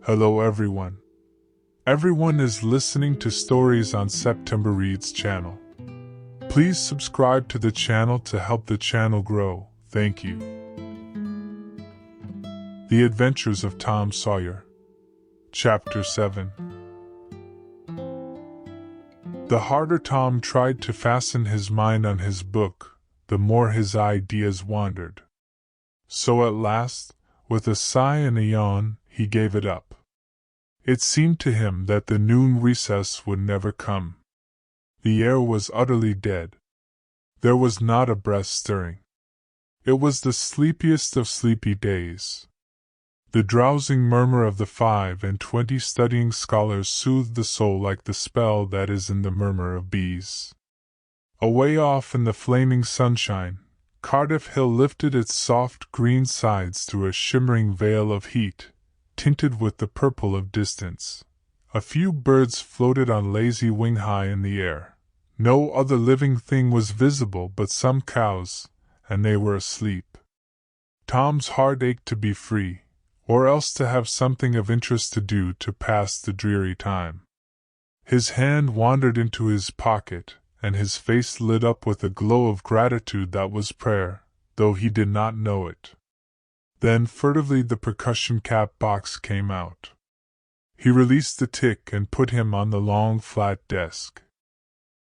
Hello everyone. Everyone is listening to Stories on September Reads channel. Please subscribe to the channel to help the channel grow. Thank you. The Adventures of Tom Sawyer. Chapter 7. The harder Tom tried to fasten his mind on his book, the more his ideas wandered. So at last, with a sigh and a yawn, he gave it up. It seemed to him that the noon recess would never come. The air was utterly dead. There was not a breath stirring. It was the sleepiest of sleepy days. The drowsing murmur of the 25 studying scholars soothed the soul like the spell that is in the murmur of bees. Away off in the flaming sunshine, Cardiff Hill lifted its soft green sides through a shimmering veil of heat, tinted with the purple of distance. A few birds floated on lazy wing high in the air. No other living thing was visible but some cows, and they were asleep. Tom's heart ached to be free, or else to have something of interest to do to pass the dreary time. His hand wandered into his pocket, and his face lit up with a glow of gratitude that was prayer, though he did not know it. Then furtively the percussion cap box came out. He released the tick and put him on the long flat desk.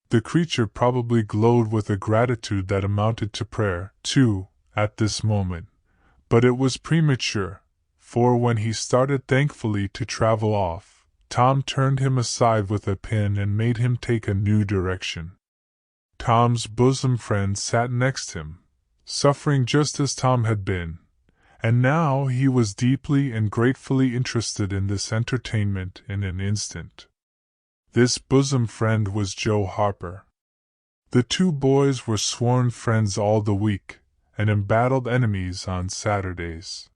The creature probably glowed with a gratitude that amounted to prayer, too, at this moment, but it was premature, for when he started thankfully to travel off, Tom turned him aside with a pin and made him take a new direction. Tom's bosom friend sat next him, suffering just as Tom had been, and now he was deeply and gratefully interested in this entertainment in an instant. This bosom friend was Joe Harper. The two boys were sworn friends all the week, and embattled enemies on Saturdays.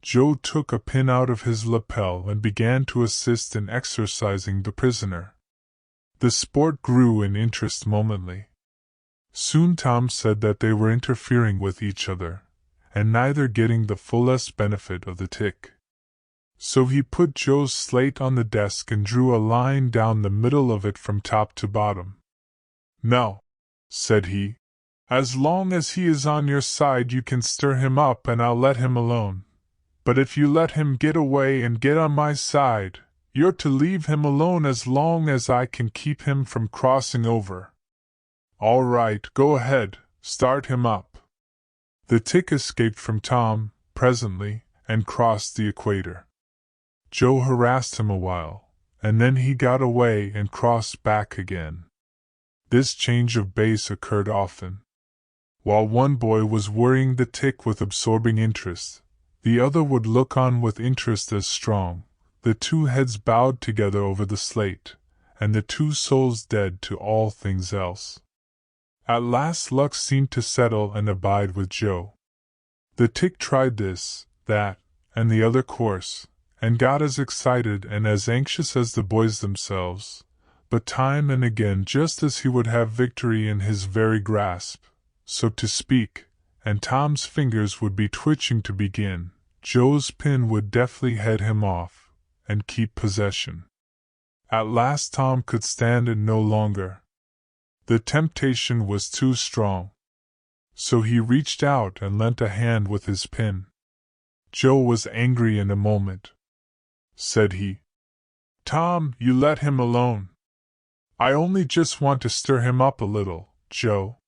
Joe took a pin out of his lapel and began to assist in exercising the prisoner. The sport grew in interest momently. Soon Tom said that they were interfering with each other, and neither getting the fullest benefit of the tick. So he put Joe's slate on the desk and drew a line down the middle of it from top to bottom. "Now," said he, "as long as he is on your side you can stir him up and I'll let him alone. But if you let him get away and get on my side, you're to leave him alone as long as I can keep him from crossing over." "All right, go ahead, start him up." The tick escaped from Tom, presently, and crossed the equator. Joe harassed him a while, and then he got away and crossed back again. This change of base occurred often. While one boy was worrying the tick with absorbing interest, the other would look on with interest as strong, the two heads bowed together over the slate, and the two souls dead to all things else. At last luck seemed to settle and abide with Joe. The tick tried this, that, and the other course, and got as excited and as anxious as the boys themselves, but time and again just as he would have victory in his very grasp, so to speak, and Tom's fingers would be twitching to begin, Joe's pin would deftly head him off, and keep possession. At last Tom could stand it no longer. The temptation was too strong. So he reached out and lent a hand with his pin. Joe was angry in a moment. Said he, "Tom, you let him alone. I only just want to stir him up a little, Joe."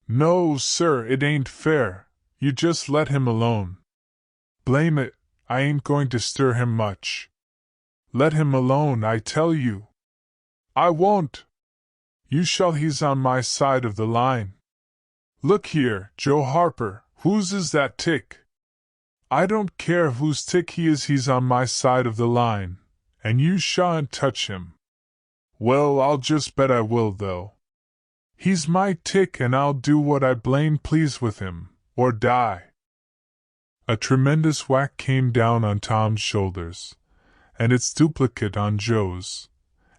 "No, sir, it ain't fair. You just let him alone." "Blame it, I ain't going to stir him much." "Let him alone, I tell you." "I won't." "You shall, he's on my side of the line." "Look here, Joe Harper, whose is that tick?" "I don't care whose tick he is, he's on my side of the line, and you shan't touch him." "Well, I'll just bet I will, though." "He's my tick and I'll do what I blame please with him, or die." A tremendous whack came down on Tom's shoulders, and its duplicate on Joe's,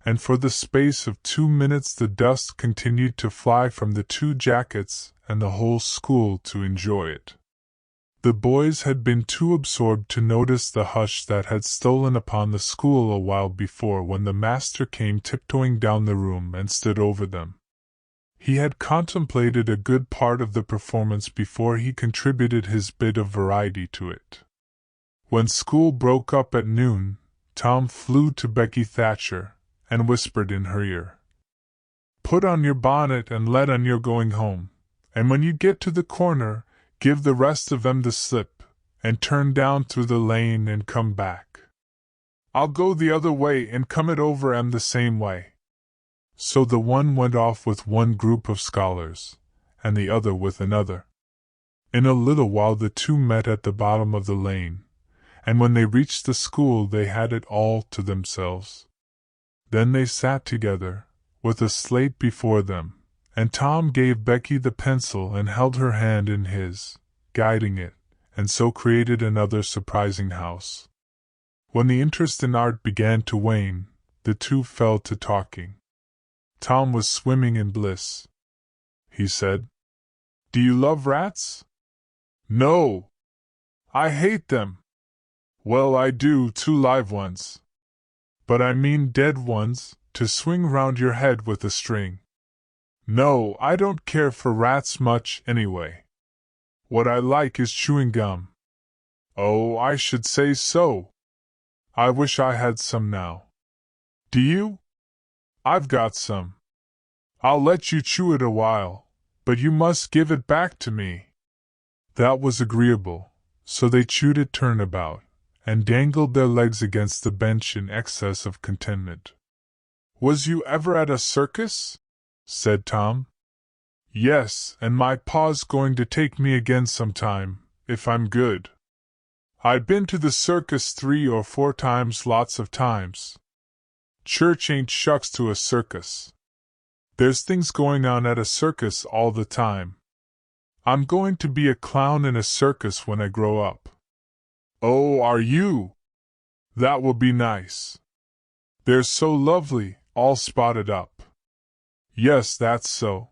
and for the space of 2 minutes the dust continued to fly from the two jackets and the whole school to enjoy it. The boys had been too absorbed to notice the hush that had stolen upon the school a while before when the master came tiptoeing down the room and stood over them. He had contemplated a good part of the performance before he contributed his bit of variety to it. When school broke up at noon, Tom flew to Becky Thatcher and whispered in her ear, "Put on your bonnet and let on you're going home, and when you get to the corner, give the rest of 'em the slip, and turn down through the lane and come back. I'll go the other way and come it over 'em the same way." So the one went off with one group of scholars, and the other with another. In a little while the two met at the bottom of the lane, and when they reached the school they had it all to themselves. Then they sat together, with a slate before them, and Tom gave Becky the pencil and held her hand in his, guiding it, and so created another surprising house. When the interest in art began to wane, the two fell to talking. Tom was swimming in bliss. He said, "Do you love rats?" "No. I hate them." "Well, I do, two live ones. But I mean dead ones, to swing round your head with a string. No, I don't care for rats much, anyway. What I like is chewing gum." "Oh, I should say so. I wish I had some now." "Do you?" "I've got some. I'll let you chew it a while, but you must give it back to me." That was agreeable, so they chewed it turnabout, and dangled their legs against the bench in excess of contentment. "Was you ever at a circus?" said Tom. "Yes, and my pa's going to take me again sometime, if I'm good. I've been to the circus 3 or 4 times, lots of times. Church ain't shucks to a circus. There's things going on at a circus all the time. I'm going to be a clown in a circus when I grow up." "Oh, are you? That will be nice. They're so lovely, all spotted up." "Yes, that's so.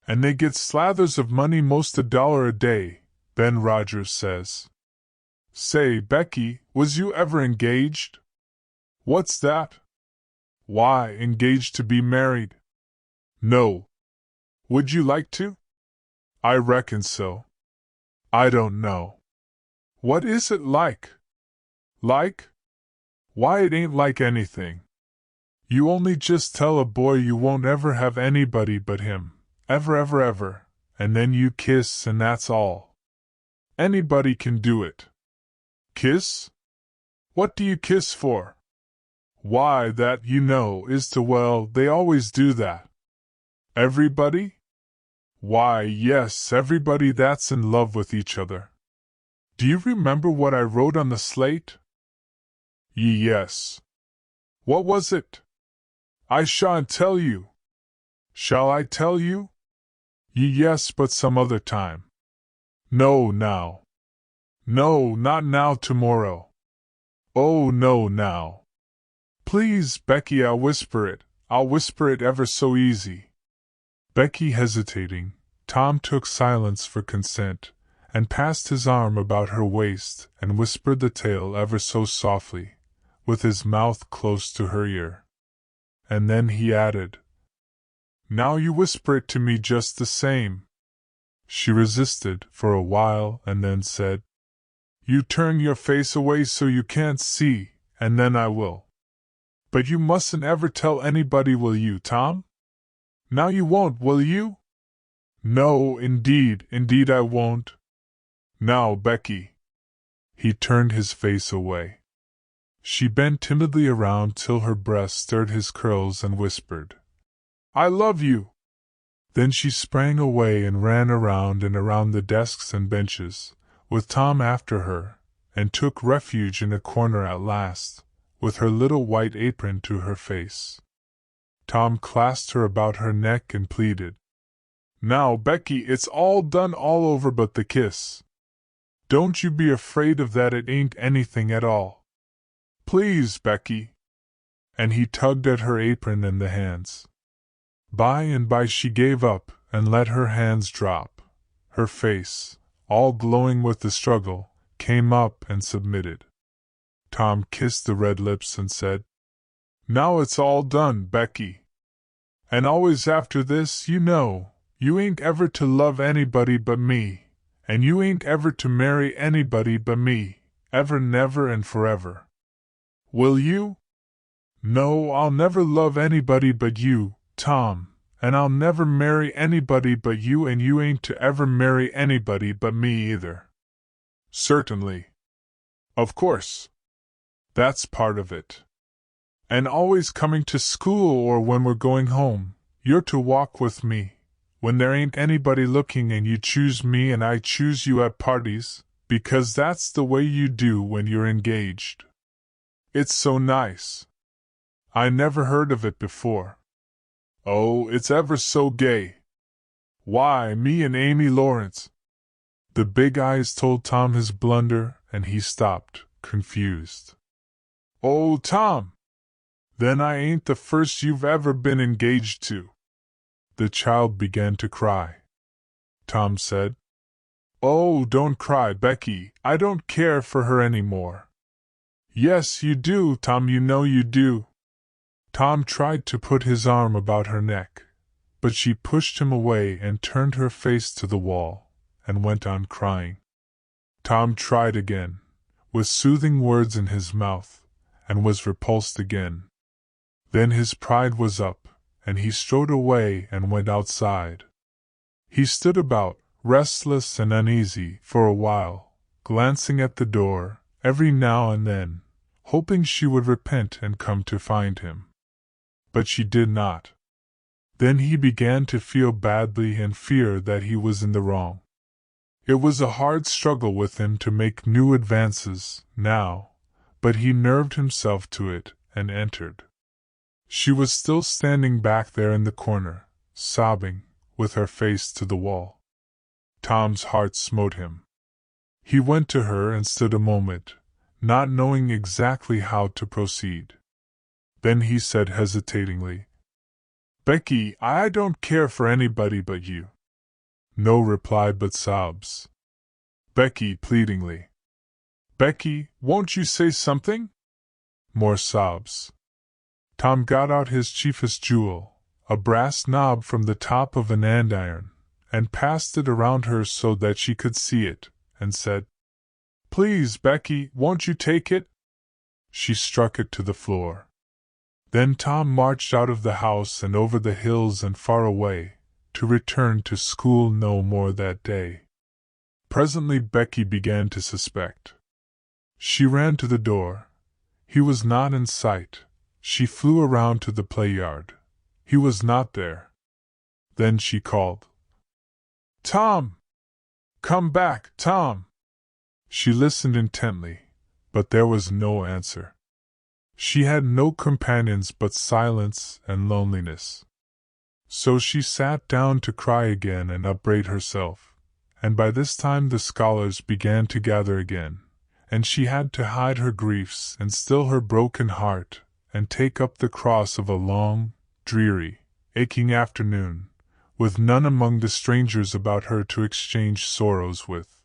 And they get slathers of money, most $1 a day, Ben Rogers says." "Say, Becky, was you ever engaged?" "What's that?" "Why, engaged to be married." "No. Would you like to?" "I reckon so." "I don't know. What is it like?" "Like? Why, it ain't like anything. You only just tell a boy you won't ever have anybody but him, ever, ever, ever, and then you kiss, and that's all. Anybody can do it." "Kiss? What do you kiss for?" "Why, that, you know, is to, well, they always do that." "Everybody?" "Why, yes, everybody that's in love with each other. Do you remember what I wrote on the slate?" "Yes." "What was it?" "I shan't tell you." "Shall I tell you?" "Yes, but some other time." "No, now." "No, not now, tomorrow." "Oh, no, now." "Please, Becky, I'll whisper it ever so easy." Becky hesitating, Tom took silence for consent, and passed his arm about her waist and whispered the tale ever so softly, with his mouth close to her ear. And then he added, "Now you whisper it to me just the same." She resisted for a while and then said, "You turn your face away so you can't see, and then I will." "But you mustn't ever tell anybody, will you, Tom? Now you won't, will you?" "No, indeed I won't." "Now, Becky." He turned his face away. She bent timidly around till her breast stirred his curls and whispered, "I love you." Then she sprang away and ran around and around the desks and benches, with Tom after her, and took refuge in a corner at last, with her little white apron to her face. Tom clasped her about her neck and pleaded, "Now, Becky, it's all done all over but the kiss. Don't you be afraid of that, it ain't anything at all. Please, Becky." And he tugged at her apron and the hands. By and by she gave up and let her hands drop, her face, all glowing with the struggle, came up and submitted. Tom kissed the red lips and said, "Now it's all done, Becky. And always after this, you ain't ever to love anybody but me, and you ain't ever to marry anybody but me, ever, never, and forever. Will you?" "No, I'll never love anybody but you, Tom, and I'll never marry anybody but you, and you ain't to ever marry anybody but me either." "Certainly. Of course. That's part of it. And always coming to school or when we're going home, you're to walk with me, when there ain't anybody looking, and you choose me and I choose you at parties, because that's the way you do when you're engaged. It's so nice. I never heard of it before. Oh, it's ever so gay. Why, me and Amy Lawrence." The big eyes told Tom his blunder, and he stopped, confused. "Oh, Tom! Then I ain't the first you've ever been engaged to." The child began to cry. Tom said, "Oh, don't cry, Becky, I don't care for her any more." "Yes, you do, Tom, you know you do." Tom tried to put his arm about her neck, but she pushed him away and turned her face to the wall, and went on crying. Tom tried again, with soothing words in his mouth, and was repulsed again. Then his pride was up, and he strode away and went outside. He stood about, restless and uneasy, for a while, glancing at the door, every now and then, hoping she would repent and come to find him. But she did not. Then he began to feel badly and fear that he was in the wrong. It was a hard struggle with him to make new advances, now, but he nerved himself to it, and entered. She was still standing back there in the corner, sobbing, with her face to the wall. Tom's heart smote him. He went to her and stood a moment, not knowing exactly how to proceed. Then he said hesitatingly, "Becky, I don't care for anybody but you." No reply but sobs. Becky pleadingly, "Becky, won't you say something?" More sobs. Tom got out his chiefest jewel, a brass knob from the top of an andiron, and passed it around her so that she could see it, and said, "Please, Becky, won't you take it?" She struck it to the floor. Then Tom marched out of the house and over the hills and far away, to return to school no more that day. Presently Becky began to suspect. She ran to the door. He was not in sight. She flew around to the play yard. He was not there. Then she called, "Tom! Come back, Tom!" She listened intently, but there was no answer. She had no companions but silence and loneliness. So she sat down to cry again and upbraid herself, and by this time the scholars began to gather again, and she had to hide her griefs and still her broken heart, and take up the cross of a long, dreary, aching afternoon, with none among the strangers about her to exchange sorrows with.